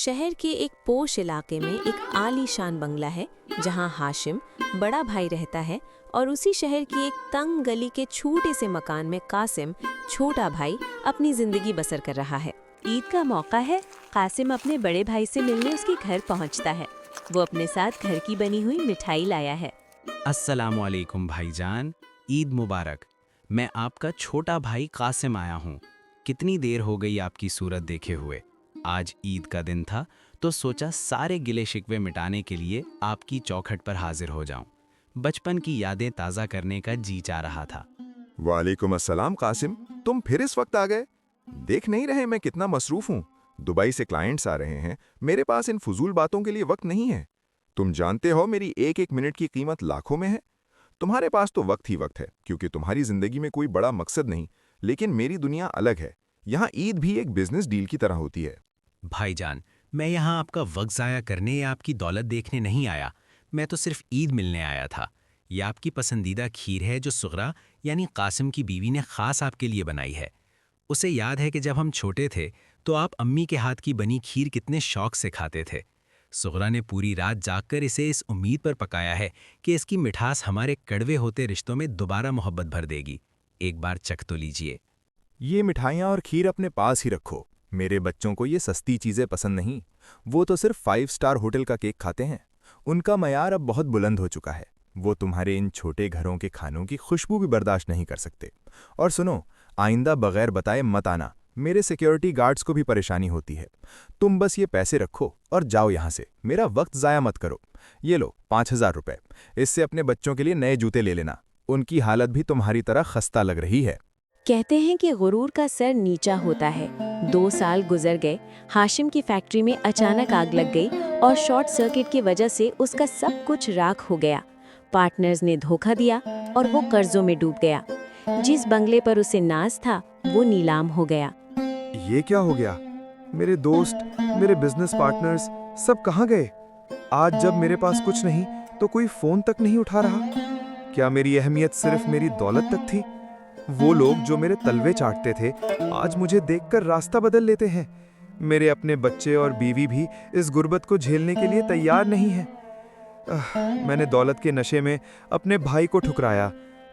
शहर के एक पोश इलाके में एक आलीशान बंगला है जहां हाशिम बड़ा भाई रहता है और उसी शहर की एक तंग गली के छोटे से मकान में कासिम छोटा भाई अपनी जिंदगी बसर कर रहा है। ईद का मौका है। कासिम अपने बड़े भाई से मिलने उसके घर पहुंचता है। वो अपने साथ घर की बनी हुई मिठाई लाया है। अस्सलामुअलैकुम भाईजान, ईद मुबारक। मैं आपका छोटा भाई कासिम आया हूँ। कितनी देर हो गई आपकी सूरत देखे हुए। आज ईद का दिन था तो सोचा सारे गिले शिकवे मिटाने के लिए आपकी चौखट पर हाजिर हो जाऊं। बचपन की यादें ताज़ा करने का जी चाह रहा था। वालेकुम अस्सलाम कासिम, तुम फिर इस वक्त आ गए। देख नहीं रहे मैं कितना मसरूफ हूँ। दुबई से क्लाइंट्स आ रहे हैं, मेरे पास इन फजूल बातों के लिए वक्त नहीं है। तुम जानते हो मेरी एक एक मिनट की कीमत लाखों में है। तुम्हारे पास तो वक्त ही वक्त है क्योंकि तुम्हारी जिंदगी में कोई बड़ा मकसद नहीं, लेकिन मेरी दुनिया अलग है। यहाँ ईद भी एक बिजनेस डील की तरह होती है। भाईजान, मैं यहाँ आपका वक्त ज़ाया करने या आपकी दौलत देखने नहीं आया। मैं तो सिर्फ ईद मिलने आया था। ये आपकी पसंदीदा खीर है जो सुगरा यानी कासिम की बीवी ने ख़ास आपके लिए बनाई है। उसे याद है कि जब हम छोटे थे तो आप अम्मी के हाथ की बनी खीर कितने शौक से खाते थे। सुगरा ने पूरी रात जागकर इसे इस उम्मीद पर पकाया है कि इसकी मिठास हमारे कड़वे होते रिश्तों में दोबारा मोहब्बत भर देगी। एक बार चख तो लीजिए। ये मिठाइयाँ और खीर अपने पास ही रखो। मेरे बच्चों को ये सस्ती चीज़ें पसंद नहीं। वो तो सिर्फ 5 स्टार होटल का केक खाते हैं। उनका मयार अब बहुत बुलंद हो चुका है। वो तुम्हारे इन छोटे घरों के खानों की खुशबू भी बर्दाश्त नहीं कर सकते। और सुनो, आइंदा बगैर बताए मत आना। मेरे सिक्योरिटी गार्ड्स को भी परेशानी होती है। तुम बस ये पैसे रखो और जाओ यहाँ से। मेरा वक्त ज़ाया मत करो। ये लो 5000 रुपये। इससे अपने बच्चों के लिए नए जूते ले लेना। उनकी हालत भी तुम्हारी तरह खस्ता लग रही है। कहते हैं कि गुरूर का सर नीचा होता है। 2 साल गुजर गए। हाशिम की फैक्ट्री में अचानक आग लग गई और शॉर्ट सर्किट की वजह से उसका सब कुछ राख हो गया। पार्टनर्स ने धोखा दिया और वो कर्जों में डूब गया। जिस बंगले पर उसे नाज था वो नीलाम हो गया। ये क्या हो गया? मेरे दोस्त, मेरे बिजनेस पार्टनर्स सब कहाँ गए? आज जब मेरे पास कुछ नहीं तो कोई फोन तक नहीं उठा रहा। क्या मेरी अहमियत सिर्फ मेरी दौलत तक थी? वो लोग जो मेरे तलवे चाटते थे आज मुझे देखकर रास्ता बदल लेते हैं। मेरे अपने बच्चे और बीवी भी इस गुर्बत को झेलने के लिए तैयार नहीं हैं। मैंने दौलत के नशे में अपने भाई को ठुकराया।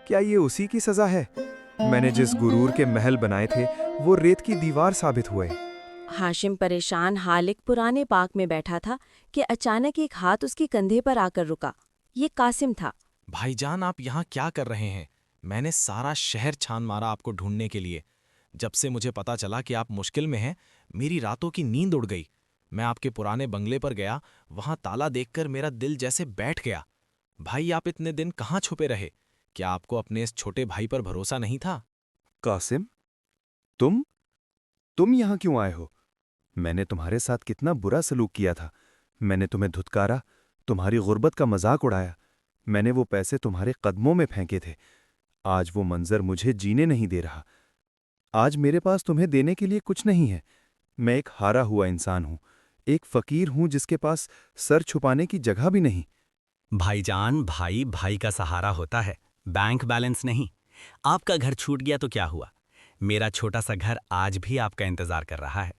क्या ये उसी की सजा है? मैंने जिस गुरूर के महल बनाए थे वो रेत की दीवार साबित हुए। हाशिम परेशान हाल एक पुराने पार्क में बैठा था कि अचानक एक हाथ उसके कंधे पर आकर रुका। ये कासिम था। भाईजान, आप यहाँ क्या कर रहे हैं? मैंने सारा शहर छान मारा आपको ढूंढने के लिए। जब से मुझे पता चला कि आप मुश्किल में हैं, मेरी रातों की नींद उड़ गई। मैं आपके पुराने बंगले पर गया, वहां ताला देखकर मेरा दिल जैसे बैठ गया। भाई, आप इतने दिन कहाँ छुपे रहे? क्या आपको अपने इस छोटे भाई पर भरोसा नहीं था? कासिम, तुम यहाँ क्यों आए हो? मैंने तुम्हारे साथ कितना बुरा सलूक किया था। मैंने तुम्हें धुतकारा, तुम्हारी गुर्बत का मजाक उड़ाया। मैंने वो पैसे तुम्हारे कदमों में फेंके थे। आज वो मंजर मुझे जीने नहीं दे रहा। आज मेरे पास तुम्हें देने के लिए कुछ नहीं है। मैं एक हारा हुआ इंसान हूं, एक फकीर हूं जिसके पास सर छुपाने की जगह भी नहीं। भाईजान, भाई भाई का सहारा होता है, बैंक बैलेंस नहीं। आपका घर छूट गया तो क्या हुआ? मेरा छोटा सा घर आज भी आपका इंतजार कर रहा है।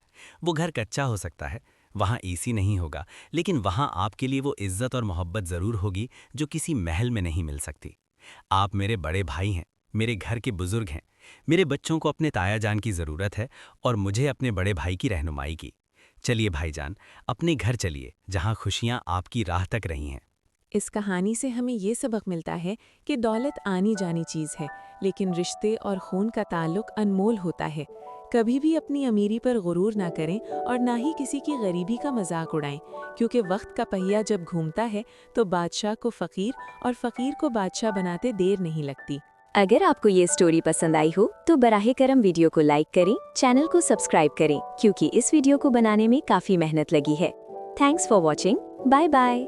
वो घर कच्चा हो सकता है, वहाँ एसी नहीं होगा, लेकिन वहाँ आपके लिए वो इज्जत और मोहब्बत ज़रूर होगी जो किसी महल में नहीं मिल सकती। आप मेरे बड़े भाई हैं, मेरे घर के बुजुर्ग हैं। मेरे बच्चों को अपने ताया जान की ज़रूरत है और मुझे अपने बड़े भाई की रहनुमाई की। चलिए भाईजान, अपने घर चलिए जहाँ खुशियाँ आपकी राह तक रही हैं। इस कहानी से हमें ये सबक मिलता है कि दौलत आनी जानी चीज़ है, लेकिन रिश्ते और खून का ताल्लुक अनमोल होता है। कभी भी अपनी अमीरी पर गुरूर ना करें और ना ही किसी की गरीबी का मजाक उड़ाएं, क्योंकि वक्त का पहिया जब घूमता है तो बादशाह को फ़कीर और फ़कीर को बादशाह बनाते देर नहीं लगती। अगर आपको ये स्टोरी पसंद आई हो तो बराहे करम वीडियो को लाइक करें, चैनल को सब्सक्राइब करें, क्योंकि इस वीडियो को बनाने में काफ़ी मेहनत लगी है। Thanks for watching. Bye bye.